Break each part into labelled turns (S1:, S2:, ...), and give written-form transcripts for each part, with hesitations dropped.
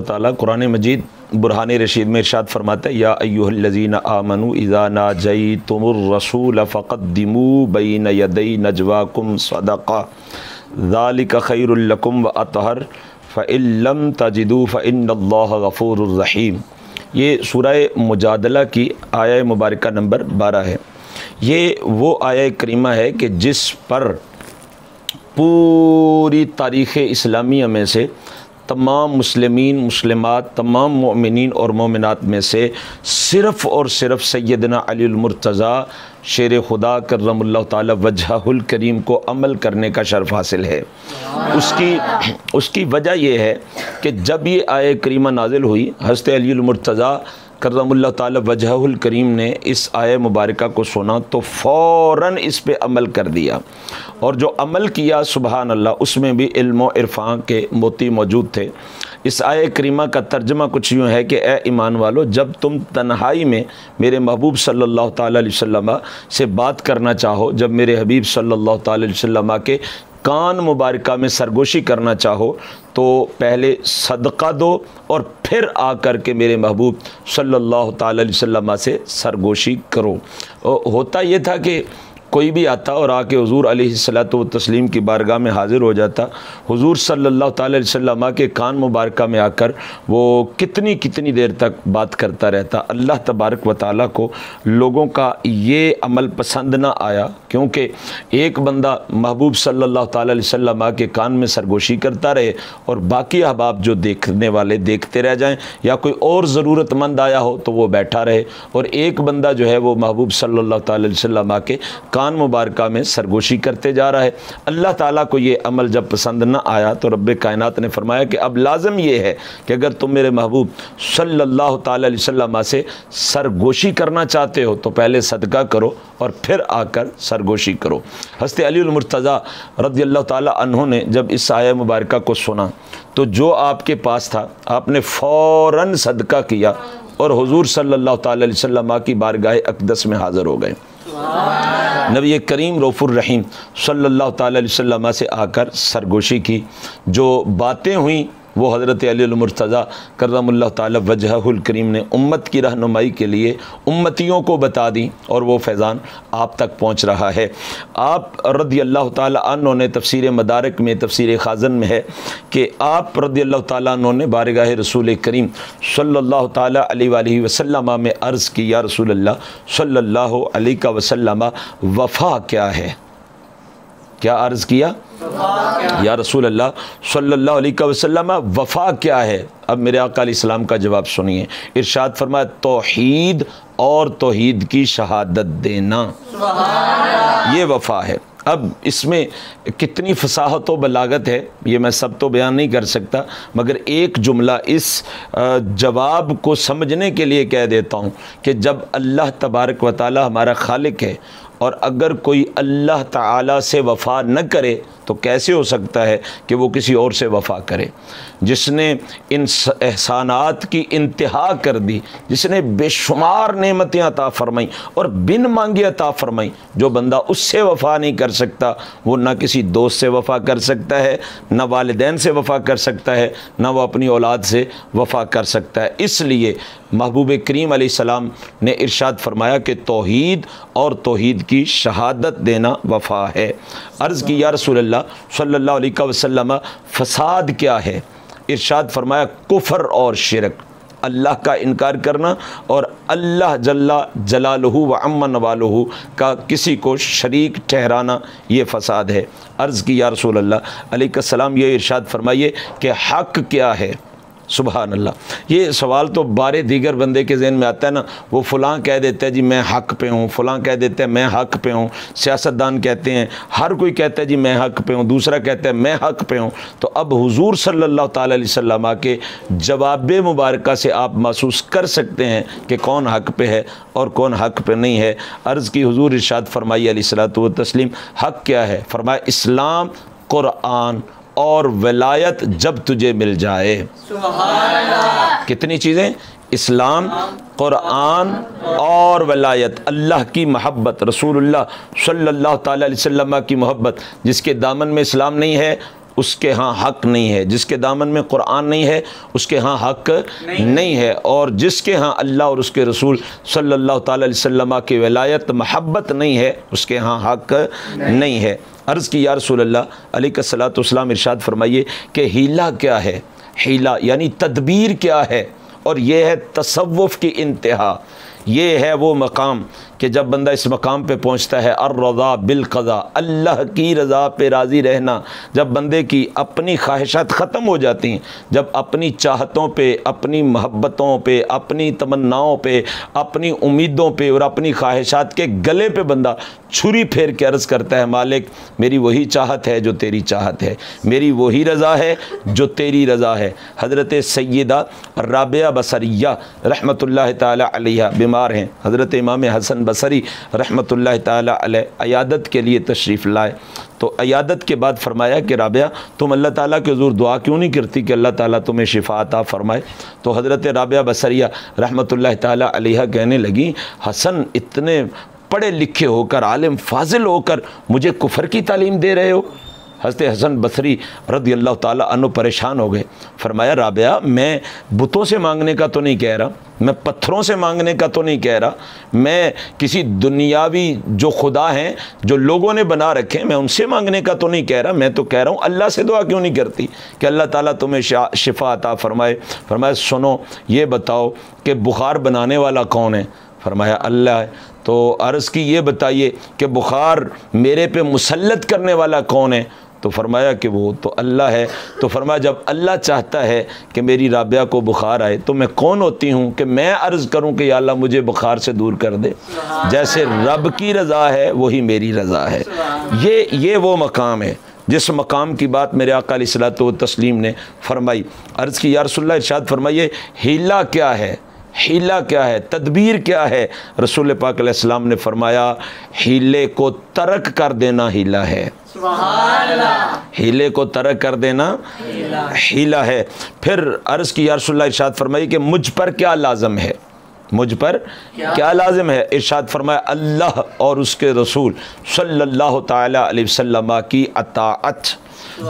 S1: ताला कुरान मजीद बुरहान रशीद में इरशाद फरमाता है, या अय्युहल्लज़ीना आमनू इज़ा नाजयतुमुर रसूल फ़क़द्दिमू बैन यदै नजवाकुम सदक़ा ज़ालिका खैरुल लकुम व अतहर फ़इन लम तजिदू फ़इन्नल्लाह गफ़ूरुर रहीम। ये सूरह मुजादला की आया मुबारका नंबर 12 है। ये वो आया करीमा है कि जिस पर पूरी तारीख़ इस्लामिया में से तमाम मुस्लिमीन मुस्लिमात तमाम मोमिनीन और मोमिनात में से सिर्फ़ और सिर्फ सैयदना अलीउल मुर्तज़ा शेर खुदा करमल्लाहु ताला वजहुल करीम को अमल करने का शर्फ हासिल है। उसकी वजह यह है कि जब ये आया करीमा नाजिल हुई, हज़रत अलीउल मुर्तज़ा करमल्लाहु ताला वजहुल करीम ने इस आया मुबारका को सुना तो फ़ौरन इस पे अमल कर दिया, और जो अमल किया सुबहान अल्लाह उसमें भी इल्म व इरफ़ान के मोती मौजूद थे। इस आया करीमा का तर्जमा कुछ यूँ है कि ए ईमान वालो, जब तुम तन्हाई में मेरे महबूब सल्लल्लाहु ताला अलैहि वसल्लम से बात करना चाहो, जब मेरे हबीब सल्लल्लाहु ताला अलैहि वसल्लम के कान मुबारका में सरगोशी करना चाहो तो पहले सदका दो और फिर आकर के मेरे महबूब सल्लल्लाहु ताला अलैहि वसल्लम से सरगोशी करो। होता ये था कि कोई भी आता और आके हुज़ूर अलैहिस्सलातु व तस्लीम की बारगाह में हाज़िर हो जाता। हुज़ूर सल्लल्लाहु ताला अलैहि वसल्लम के कान मुबारका में आकर वो कितनी देर तक बात करता रहता। अल्लाह तबारक व तआला को लोगों का ये अमल पसंद ना आया, क्योंकि एक बंदा महबूब सल्लल्लाहु ताला अलैहि वसल्लम के कान में सरगोशी करता रहे और बाकी अहबाब जो देखने वाले देखते रह जाएं, या कोई और ज़रूरतमंद आया हो तो वो बैठा रहे, और एक बंदा जो है वो महबूब सल्लल्लाहु ताला अलैहि वसल्लम के कान मुबारका में सरगोशी करते जा रहा है। अल्लाह ताला को ये अमल जब पसंद न आया तो रब्बे कायनात ने फरमाया कि अब लाजम ये है कि अगर तुम मेरे महबूब सल्लल्लाहु ताला अलैहि वसल्लम से सरगोशी करना चाहते हो तो पहले सदका करो और फिर आकर सरगोशी करो। हज़रत अलीउल मुर्तज़ा रज़ियल्लाहु ताला अन्हु ने जब इस आया मुबारका को सुना तो जो आपके पास था आपने फ़ौरन सदका किया और हुज़ूर सल्लल्लाहु ताला अलैहि वसल्लम की बारगाह अक़दस में हाज़िर हो गए। नबी करीम रऊफ़ुर रहीम सल्लल्लाहु ताला अलैहि वसल्लम से आकर सरगोशी की। जो बातें हुई वो हज़रत अलीउल मुर्तज़ा करमल्लाहु ताला वजहुल करीम ने उम्मत की रहनुमाई के लिए उम्मतियों को बता दी, और वो फैज़ान आप तक पहुँच रहा है। आप रज़ियल्लाहु ताला अन्हु ने तफ़सीर मदारिक में तफ़सीर ख़ाज़न में है कि आप रज़ियल्लाहु ताला अन्हु ने बारगाह रसूल करीम सल्लल्लाहु ताला अलैहि वसल्लम में अर्ज़ की, या रसूल अल्लाह सल्लल्लाहु अलैहि वसल्लम वफ़ा क्या है? क्या अर्ज़ किया? या रसूल अल्लाह सल्लल्लाहु अलैहि वसल्लम वफ़ा क्या है? अब मेरे आका अलैहिस्सलाम का जवाब सुनिए। इरशाद फरमाया, तौहीद और तौहीद की शहादत देना, ये वफ़ा है। अब इसमें कितनी फसाहत व बलागत है ये मैं सब तो बयान नहीं कर सकता, मगर एक जुमला इस जवाब को समझने के लिए कह देता हूँ कि जब अल्लाह तबारक व तआला हमारा खालिक है और अगर कोई अल्लाह ताला से वफ़ा न करे तो कैसे हो सकता है कि वो किसी और से वफ़ा करे? जिसने इन एहसानात की इंतहा कर दी, जिसने बेशुमार नेमतें अता फ़रमाई और बिन मांगे अता फ़रमाई, जो बंदा उससे वफ़ा नहीं कर सकता वो ना किसी दोस्त से वफ़ा कर सकता है, ना वालिदैन से वफ़ा कर सकता है, ना वो अपनी औलाद से वफ़ा कर सकता है। इसलिए महबूब करीम अलैहिस्सलाम ने इरशाद फरमाया कि तौहीद और तौहीद की शहादत देना वफ़ा है। अर्ज़ की, या रसूल अल्लाह सल्लल्लाहु अलैहि वसल्लम फ़साद क्या है? इरशाद फरमाया, कुफ़र और शिरक, अल्लाह का इनकार करना और अल्लाह जल्ला जलालुहु व अम्मा नवालुहु का किसी को शरीक ठहराना, ये फ़साद है। अर्ज़ की, या रसूल अल्लाह अलैहिस्सलाम ये इरशाद फरमाइए कि हक़ क्या है? सुबहान अल्लाह। ये सवाल तो बारे दीगर बंदे के ज़हन में आता है ना, वो फ़लाँ कह देता है जी मैं हक़ पे हूँ, फ़लाँ कह देता है मैं हक़ पे हूँ, सियासतदान कहते हैं, हर कोई कहता है जी मैं हक़ पे हूँ, दूसरा कहता है मैं हक़ पे हूँ। तो अब हुज़ूर सल्लल्लाहु ताला अलैहि वसल्लम के जवाब मुबारका से आप महसूस कर सकते हैं कि कौन हक़ पे है और कौन हक़ पे नहीं है। अर्ज़ की, हुज़ूर इरशाद फरमाई अलैहिस्सलातु व तस्लीम, हक़ क्या है? फरमाया, इस्लाम, कुरान और वलायत जब तुझे मिल जाए। सुभान अल्लाह। कितनी चीज़ें? इस्लाम, कुरान और वलायत, अल्लाह की महब्बत, रसूलुल्लाह सल्लल्लाहु ताला अलैहि वसल्लम की मोहब्बत। जिसके दामन में इस्लाम नहीं है उसके यहाँ हक़ नहीं है, जिसके दामन में कुरान नहीं है उसके यहाँ हक़ नहीं है, और जिसके यहाँ अल्लाह और उसके रसूल सल्लल्लाहु ताला अलैहि वसल्लम की वलायत महब्बत नहीं है उसके यहाँ हक़ नहीं है। अर्ज़ की या रसूल अल्लाह अलैहिस्सलातु वस्सलाम इरशाद फरमाइए कि हीला क्या है, हीला यानी तदबीर क्या है, और ये है तसव्वुफ़ की इंतहा। ये है वो मकाम कि जब बंदा इस मकाम पे पहुंचता है, अर्रज़ा बिल क़ज़ा, अल्लाह की रज़ा पे राज़ी रहना। जब बंदे की अपनी ख्वाहिशात ख़त्म हो जाती हैं, जब अपनी चाहतों पे, अपनी मोहब्बतों पे, अपनी तमन्नाओं पे, अपनी उम्मीदों पे और अपनी ख्वाहिशात के गले पे बंदा छुरी फेर के अर्ज़ करता है, मालिक मेरी वही चाहत है जो तेरी चाहत है, मेरी वही रज़ा है जो तेरी रज़ा है। हज़रत सैयदा राबिया बसरिया रहमतुल्लाह ताला अलैहा बीमार हैं, हज़रत इमाम हसन बसरी रहमतुल्लाह ताला अलैह अयादत के लिए तशरीफ़ लाए, तो अयादत के बाद फरमाया कि राबिया तुम अल्लाह ताला के हुज़ूर दुआ क्यों नहीं करती कि अल्लाह ताला तुम्हें शिफा अता फ़रमाए। तो हज़रत राबिया बसरिया रहमतुल्लाह ताला अलैहा कहने लगी, हसन इतने पढ़े लिखे होकर, आलिम फाजिल होकर मुझे कुफ़र की तालीम दे रहे हो। हज़रत हसन बसरी रज़ी अल्लाह ताला अन्हु परेशान हो गए। फरमाया राबिया मैं बुतों से मांगने का तो नहीं कह रहा, मैं पत्थरों से मांगने का तो नहीं कह रहा, मैं किसी दुनियावी जो खुदा हैं जो लोगों ने बना रखे हैं मैं उनसे मांगने का तो नहीं कह रहा, मैं तो कह रहा हूँ अल्लाह से दुआ क्यों नहीं करती कि अल्लाह ताला तुम्हें शिफा अता फ़रमाए। फरमाया सुनो ये बताओ कि बुखार बनाने वाला कौन है। फरमाया अल्लाह है। तो अर्ज़ की ये बताइए कि बुखार मेरे पे मुसल्लत करने वाला कौन है। तो फरमाया कि वो तो अल्लाह है। तो फरमाया जब अल्लाह चाहता है कि मेरी राबिया को बुखार आए तो मैं कौन होती हूँ कि मैं अर्ज़ करूँ कि या अल्लाह मुझे बुखार से दूर कर दे। जैसे रब की रज़ा है वही मेरी रज़ा है। ये वो मकाम है जिस मकाम की बात मेरे आका अलैहिस्सलातु व तस्लीम ने फरमाई। अर्ज़ की या रसूलल्लाह इरशाद फरमाइए हीला क्या है, हीला क्या है, तदबीर क्या है। रसूल पाक अलैहिस्सलाम ने फरमाया हीले को तर्क कर देना हीला है। हीले को तर्क कर देना हीला है। फिर अर्ज़ की या रसूलल्लाह इरशाद फरमाइए कि मुझ पर क्या लाज़िम है, मुझ पर क्या लाजिम है। इरशाद फरमाया अल्लाह और उसके रसूल सल्लल्लाहु ताला अलैहि वसल्लम की अताअत,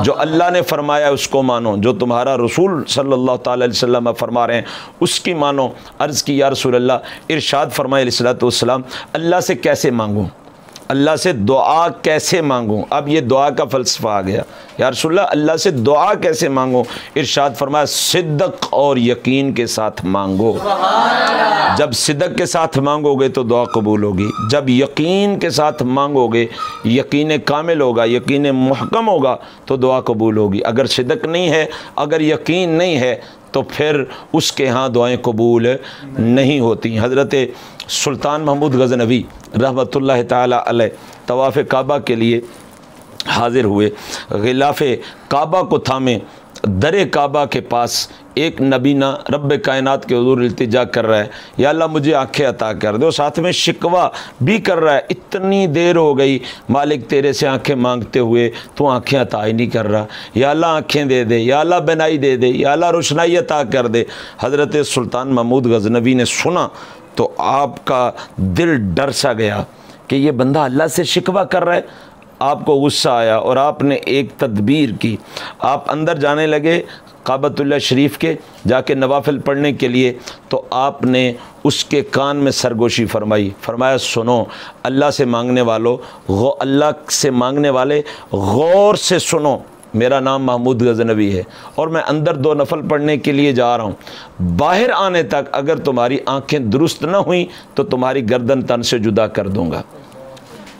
S1: जो अल्लाह ने फरमाया उसको मानो, जो तुम्हारा रसूल सल्लल्लाहु ताला अलैहि वसल्लम फरमा रहे हैं उसकी मानो। अर्ज़ की या रसूल अल्लाह, इरशाद फरमाया अलैहिस्सलातु वस्सलाम अल्लाह से कैसे मांगूँ, अल्लाह से दुआ कैसे मांगूँ। अब ये दुआ का फ़लसफ़ा आ गया, या रसूलल्लाह अल्लाह से दुआ कैसे मांगूँ। इरशाद फरमाया सिद्क़ और यकीन के साथ मांगो। जब सिद्क़ के साथ मांगोगे तो दुआ कबूल होगी, जब यकीन के साथ मांगोगे, यकीन कामिल होगा, यकीन मुहकम होगा तो दुआ कबूल होगी। अगर सिद्क़ नहीं है, अगर यकीन नहीं है तो फिर उसके यहाँ दुआएं कबूल नहीं होती। हज़रत सुल्तान महमूद गज़नवी रहमतुल्लाह ताला अलैह तवाफ़ काबा के लिए हाज़िर हुए, ग़िलाफ़ काबा को थामे दरे काबा के पास एक नबीना रब्बे कायनात के हुज़ूर इल्तिजा कर रहा है, या अल्लाह मुझे आँखें अता कर दो, साथ में शिकवा भी कर रहा है, इतनी देर हो गई मालिक तेरे से आँखें मांगते हुए, तू आँखें अता ही नहीं कर रहा, या अल्लाह आँखें दे दे, या अल्लाह बनाई दे दे, या अल्लाह रोशनाई अता कर दे। हज़रत सुल्तान महमूद गज़नवी ने सुना तो आपका दिल डर सा गया कि ये बंदा अल्लाह से शिकवा कर रहा है। आपको गुस्सा आया और आपने एक तदबीर की, आप अंदर जाने लगे काबतुल्लाह शरीफ के, जाके नवाफिल पढ़ने के लिए। तो आपने उसके कान में सरगोशी फरमाई, फरमाया सुनो अल्लाह से मांगने वालों, अल्लाह से मांगने वाले गौर से सुनो, मेरा नाम महमूद गज़नवी है और मैं अंदर 2 नफल पढ़ने के लिए जा रहा हूँ। बाहर आने तक अगर तुम्हारी आँखें दुरुस्त ना हुई तो तुम्हारी गर्दन तन से जुदा कर दूँगा।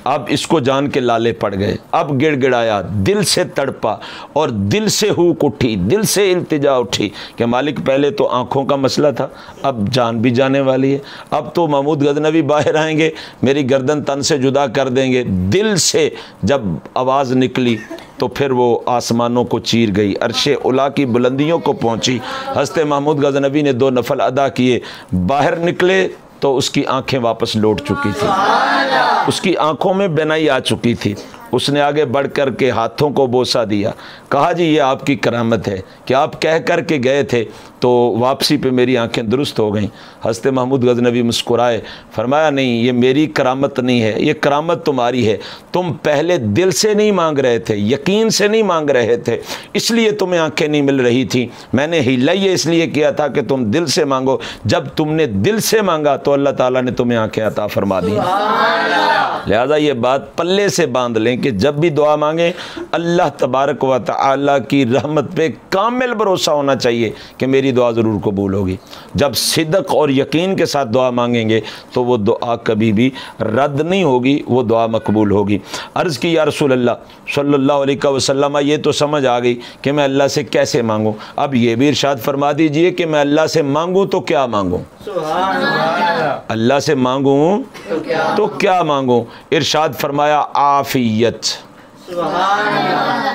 S1: अब इसको जान के लाले पड़ गए, अब गिड़गिड़ाया, दिल से तड़पा और दिल से हुक उठी, दिल से इल्तिजा उठी कि मालिक पहले तो आँखों का मसला था, अब जान भी जाने वाली है, अब तो महमूद गज़नवी बाहर आएंगे, मेरी गर्दन तन से जुदा कर देंगे। दिल से जब आवाज़ निकली तो फिर वो आसमानों को चीर गई, अर्शे उला की बुलंदियों को पहुँची। हज़रत महमूद गज़नवी ने 2 नफल अदा किए, बाहर निकले तो उसकी आंखें वापस लौट चुकी थी, उसकी आंखों में बेनाई आ चुकी थी, उसने आगे बढ़ कर के हाथों को बोसा दिया, कहा जी ये आपकी करामत है कि आप कह कर के गए थे तो वापसी पे मेरी आंखें दुरुस्त हो गईं। हज़रत महमूद गज़नवी मुस्कुराए, फरमाया नहीं ये मेरी करामत नहीं है, ये करामत तुम्हारी है। तुम पहले दिल से नहीं मांग रहे थे, यकीन से नहीं मांग रहे थे, इसलिए तुम्हें आंखें नहीं मिल रही थी। मैंने हिला ये इसलिए किया था कि तुम दिल से मांगो। जब तुमने दिल से मांगा तो अल्लाह ताला ने तुम्हें आंखें अता फरमा दी। लिहाजा ये बात पल्ले से बांध लें कि जब भी दुआ मांगें अल्लाह तबारक व तआला की रहमत पे कामिल भरोसा होना चाहिए कि मेरी दुआ ज़रूर कबूल होगी। जब सिद्क और यकीन के साथ दुआ मांगेंगे तो वो दुआ कभी भी रद्द नहीं होगी, वो दुआ मकबूल होगी। अर्ज़ की या रसूल अल्लाह सल्लल्लाहु अलैहि वसल्लम, ये तो समझ आ गई कि मैं अल्लाह से कैसे मांगूँ। अब ये भी इरशाद फरमा दीजिए कि मैं अल्लाह से मांगूँ तो क्या मांगूँ, अल्लाह से मांगूँ तो क्या मांगूँ। इरशाद फरमाया आफियत,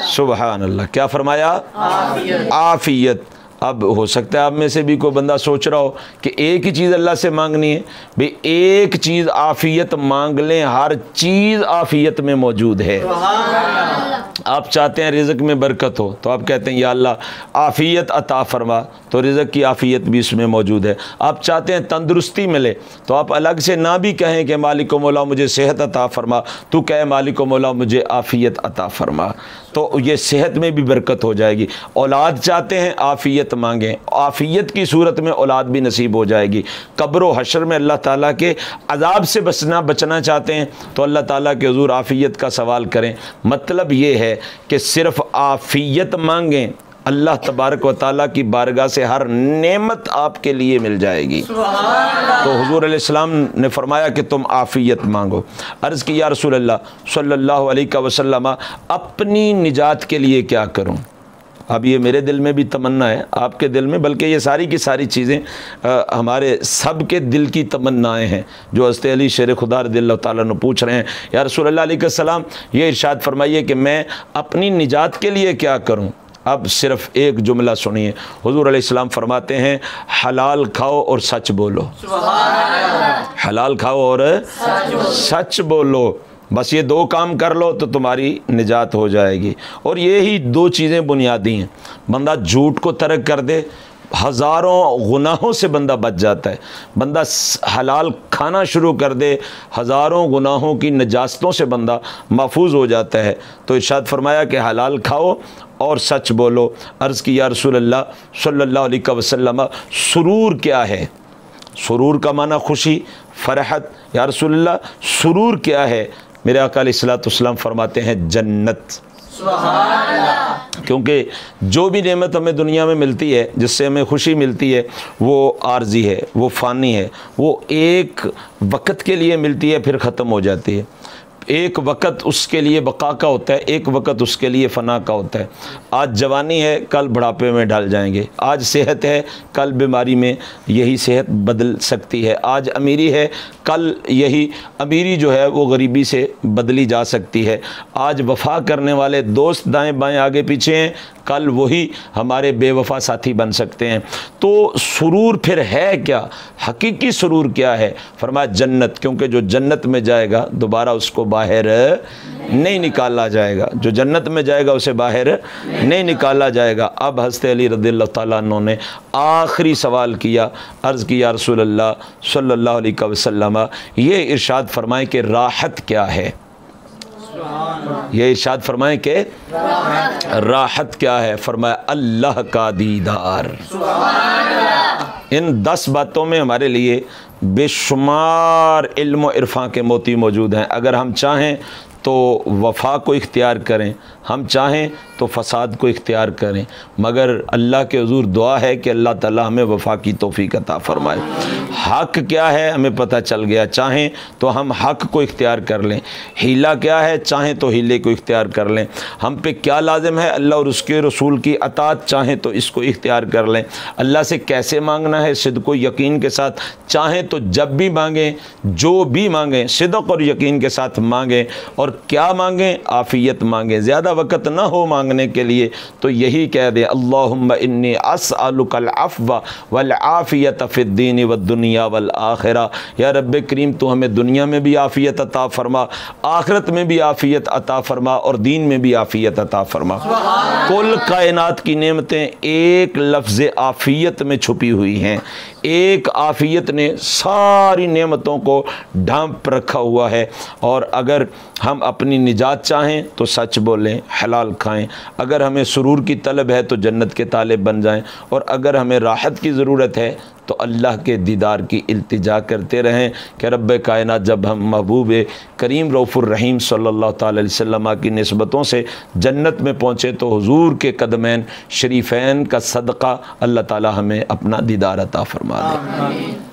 S1: सुभान अल्लाह, क्या फरमाया, आफियत। अब हो सकता है आप में से भी कोई बंदा सोच रहा हो कि एक ही चीज़ अल्लाह से मांगनी है। भाई एक चीज़ आफियत मांग लें, हर चीज़ आफियत में मौजूद है। आप चाहते हैं रिज़्क़ में बरकत हो तो आप कहते हैं या अल्लाह आफियत अता फरमा, तो रिज़्क़ की आफियत भी इसमें मौजूद है। आप चाहते हैं तंदुरुस्ती मिले तो आप अलग से ना भी कहें कि मालिक मौला मुझे सेहत अता फरमा, तू कहे मालिक मौला मुझे आफियत अता फरमा, तो ये सेहत में भी बरकत हो जाएगी। औलाद चाहते हैं आफियत मांगें, आफियत की सूरत में औलाद भी नसीब हो जाएगी। कब्र व हशर में अल्लाह ताला के अजाब से बचना चाहते हैं तो अल्लाह ताला के हुज़ूर आफियत का सवाल करें। मतलब ये है कि सिर्फ़ आफियत मांगें, अल्लाह तबारक व तआला की बारगाह से हर नेमत आपके लिए मिल जाएगी। तो हुज़ूर अलैहिस्सलाम ने फरमाया कि तुम आफियत मांगो। अर्ज़ की या रसूल अल्लाह सल्लल्लाहु अलैहि वसल्लम, अपनी निजात के लिए क्या करूं। अब ये मेरे दिल में भी तमन्ना है, आपके दिल में, बल्कि ये सारी की सारी चीज़ें हमारे सब के दिल की तमन्नाएं हैं जो हज़रत अली शेर खुदा रज़ियल्लाहु ताला अन्हु पूछ रहे हैं। या रसूल अल्लाह अलैहिस्सलाम, ये इरशाद फरमाइए कि मैं अपनी निजात के लिए क्या करूं। अब सिर्फ एक जुमला सुनिए, हुज़ूर अलैहिस्सलाम फरमाते हैं हलाल खाओ और सच बोलो, हलाल खाओ और सच बोलो, बस ये दो काम कर लो तो तुम्हारी निजात हो जाएगी। और ये ही दो चीज़ें बुनियादी हैं। बंदा झूठ को तर्क कर दे, हज़ारों गुनाहों से बंदा बच जाता है। बंदा हलाल खाना शुरू कर दे, हज़ारों गुनाहों की नजास्तों से बंदा महफूज हो जाता है। तो इरशाद फरमाया कि हलाल खाओ और सच बोलो। अर्ज़ की या रसूल अल्लाह सल्लल्लाहु अलैहि वसल्लम, सुरूर क्या है। सुरूर का माना खुशी, फरहत। या रसूल अल्लाह सुरूर क्या है। मेरे आका अलैहिस्सलाम फरमाते हैं जन्नत। क्योंकि जो भी नेमत हमें दुनिया में मिलती है, जिससे हमें खुशी मिलती है, वो आर्जी है, वो फ़ानी है, वो एक वक़्त के लिए मिलती है फिर ख़त्म हो जाती है। एक वक़्त उसके लिए बका का होता है, एक वक़्त उसके लिए फ़ना का होता है। आज जवानी है, कल बुढ़ापे में ढल जाएंगे। आज सेहत है, कल बीमारी में यही सेहत बदल सकती है। आज अमीरी है, कल यही अमीरी जो है वो गरीबी से बदली जा सकती है। आज वफ़ा करने वाले दोस्त दाएं बाएं आगे पीछे हैं, कल वही हमारे बेवफा साथी बन सकते हैं। तो सुरूर फिर है क्या, हकीकी सुरूर क्या है। फरमाया जन्नत, क्योंकि जो जन्नत में जाएगा दोबारा उसको बाहर नहीं निकाला जाएगा, जो जन्नत में जाएगा उसे बाहर नहीं निकाला जाएगा। अब हज़रत अली रज़ियल्लाहु ताला अन्हु ने आखिरी सवाल किया। अर्ज़ की या रसूल अल्लाह सल्लल्लाहु अलैहि वसल्लम, ये इरशाद फरमाएं कि राहत क्या है। ये इरशाद फरमाएं कि राहत क्या है। फरमाया अल्लाह का दीदार। इन 10 बातों में हमारे लिए बेशुमार इल्म व इरफां के मोती मौजूद हैं। अगर हम चाहें तो वफ़ा को इख्तियार करें, हम चाहें तो फ़साद को इख्तियार करें, मगर अल्लाह के हुज़ूर दुआ है कि अल्लाह ताला हमें वफ़ा की तौफ़ीक़ अता फ़रमाए। हक़ क्या है हमें पता चल गया, चाहें तो हम हक़ को इख्तियार कर लें। हीला क्या है, चाहें तो हीले को इख्तियार कर लें। हम पे क्या लाजिम है, अल्लाह और उसके रसूल की अताअत, चाहें तो इसको इख्तियार कर लें। अल्लाह से कैसे मांगना है, सिद्क़ व यकीन के साथ। चाहें तो जब भी मांगें, जो भी मांगें, सिद्क़ और यकीन के साथ मांगें। और क्या मांगें, आफ़ियत मांगें। ज़्यादा वक़्त ना हो मांगने मांगने के लिए तो यही कह दें, अल्लाहुम्मा इन्नी अस्अलुकल अफ़्व वल आफ़ियत फ़िद्दीन व दुनिया वल आखिरा। या रब्बे करीम तू हमें दुनिया में भी आफ़ियत अता फ़रमा, आखिरत में भी आफ़ियत अता फ़रमा और दीन में भी आफ़ियत अता फ़रमा। कुल कायनात की नेमतें एक लफ्ज़ आफ़ियत में छुपी हुई हैं। एक आफ़ियत ने सारी नेमतों को ढांप रखा हुआ है। और अगर हम अपनी निजात चाहें तो सच बोलें, हलाल खाएं। अगर हमें सुरूर की तलब है तो जन्नत के तालिब बन जाएं। और अगर हमें राहत की ज़रूरत है तो अल्लाह के दीदार की इल्तिजा करते रहें कि रब्बे कायनात जब हम महबूब करीम रऊफ़ुर रहीम सल्लल्लाहु अलैहि वसल्लम की निस्बतों से जन्नत में पहुँचे तो हुजूर के कदमैन शरीफैन का सदक़ा अल्लाह ताला हमें अपना दीदार अता फरमा दे।